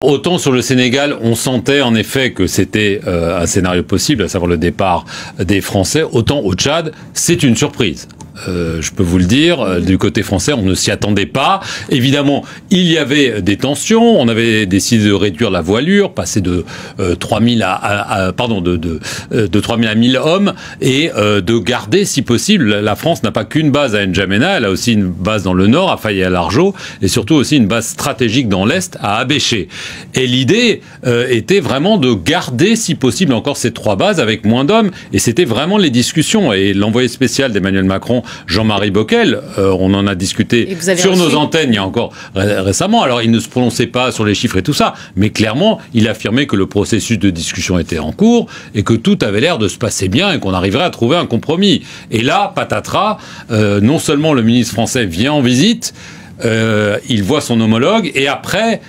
Autant sur le Sénégal, on sentait en effet que c'était un scénario possible, à savoir le départ des Français, autant au Tchad, c'est une surprise. Je peux vous le dire, du côté français, on ne s'y attendait pas. Évidemment, il y avait des tensions. On avait décidé de réduire la voilure, passer de 3000 à 1000 hommes, et de garder, si possible, la France n'a pas qu'une base à N'Djamena, elle a aussi une base dans le nord, à Faye-Largeau, et surtout aussi une base stratégique dans l'est, à Abéché. Et l'idée était vraiment de garder, si possible, encore ces trois bases avec moins d'hommes. Et c'était vraiment les discussions. Et l'envoyé spécial d'Emmanuel Macron, Jean-Marie Bockel, on en a discuté sur nos antennes il y a encore récemment. Alors, il ne se prononçait pas sur les chiffres et tout ça, mais clairement, il affirmait que le processus de discussion était en cours et que tout avait l'air de se passer bien et qu'on arriverait à trouver un compromis. Et là, patatras, non seulement le ministre français vient en visite, il voit son homologue et après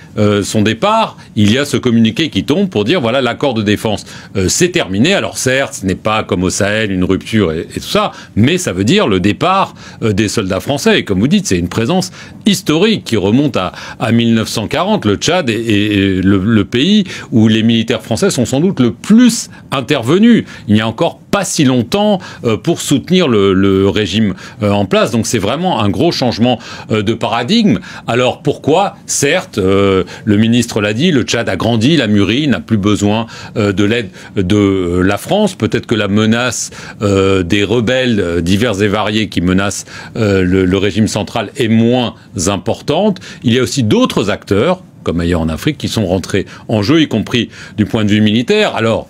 son départ, il y a ce communiqué qui tombe pour dire voilà, l'accord de défense c'est terminé. Alors certes, ce n'est pas comme au Sahel une rupture et tout ça, mais ça veut dire le départ des soldats français. Et comme vous dites, c'est une présence historique qui remonte à 1940. Le Tchad est le pays où les militaires français sont sans doute le plus intervenus. Il n'y a encore pas si longtemps pour soutenir le régime en place. Donc c'est vraiment un gros changement de paradigme. Alors pourquoi? Certes, le ministre l'a dit, le Tchad a grandi, il a mûri, il n'a plus besoin de l'aide de la France. Peut-être que la menace des rebelles divers et variés qui menacent le régime central est moins importante. Il y a aussi d'autres acteurs, comme ailleurs en Afrique, qui sont rentrés en jeu, y compris du point de vue militaire. Alors,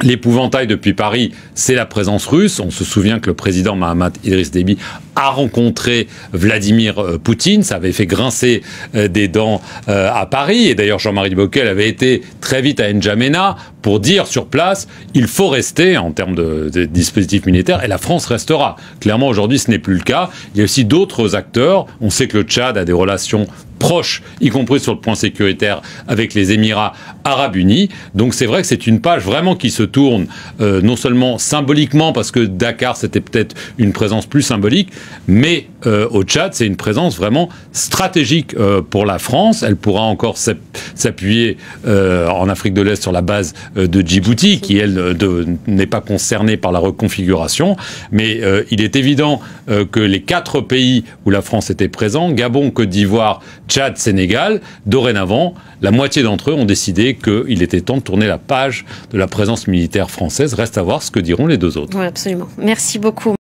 l'épouvantail depuis Paris, c'est la présence russe. On se souvient que le président Mahamat Idriss Déby a rencontré Vladimir Poutine. Ça avait fait grincer des dents à Paris. Et d'ailleurs, Jean-Marie Bockel avait été très vite à N'Djamena pour dire sur place, il faut rester en termes de dispositifs militaires et la France restera. Clairement, aujourd'hui, ce n'est plus le cas. Il y a aussi d'autres acteurs. On sait que le Tchad a des relations proches, y compris sur le point sécuritaire, avec les Émirats arabes unis. Donc c'est vrai que c'est une page vraiment qui se tourne, non seulement symboliquement, parce que Dakar, c'était peut-être une présence plus symbolique, mais au Tchad, c'est une présence vraiment stratégique pour la France. Elle pourra encore s'appuyer en Afrique de l'Est sur la base de Djibouti, qui, elle, n'est pas concernée par la reconfiguration. Mais il est évident que les 4 pays où la France était présente, Gabon, Côte d'Ivoire, Tchad, Sénégal, dorénavant, la moitié d'entre eux ont décidé qu'il était temps de tourner la page de la présence militaire française. Reste à voir ce que diront les deux autres. Oui, absolument. Merci beaucoup.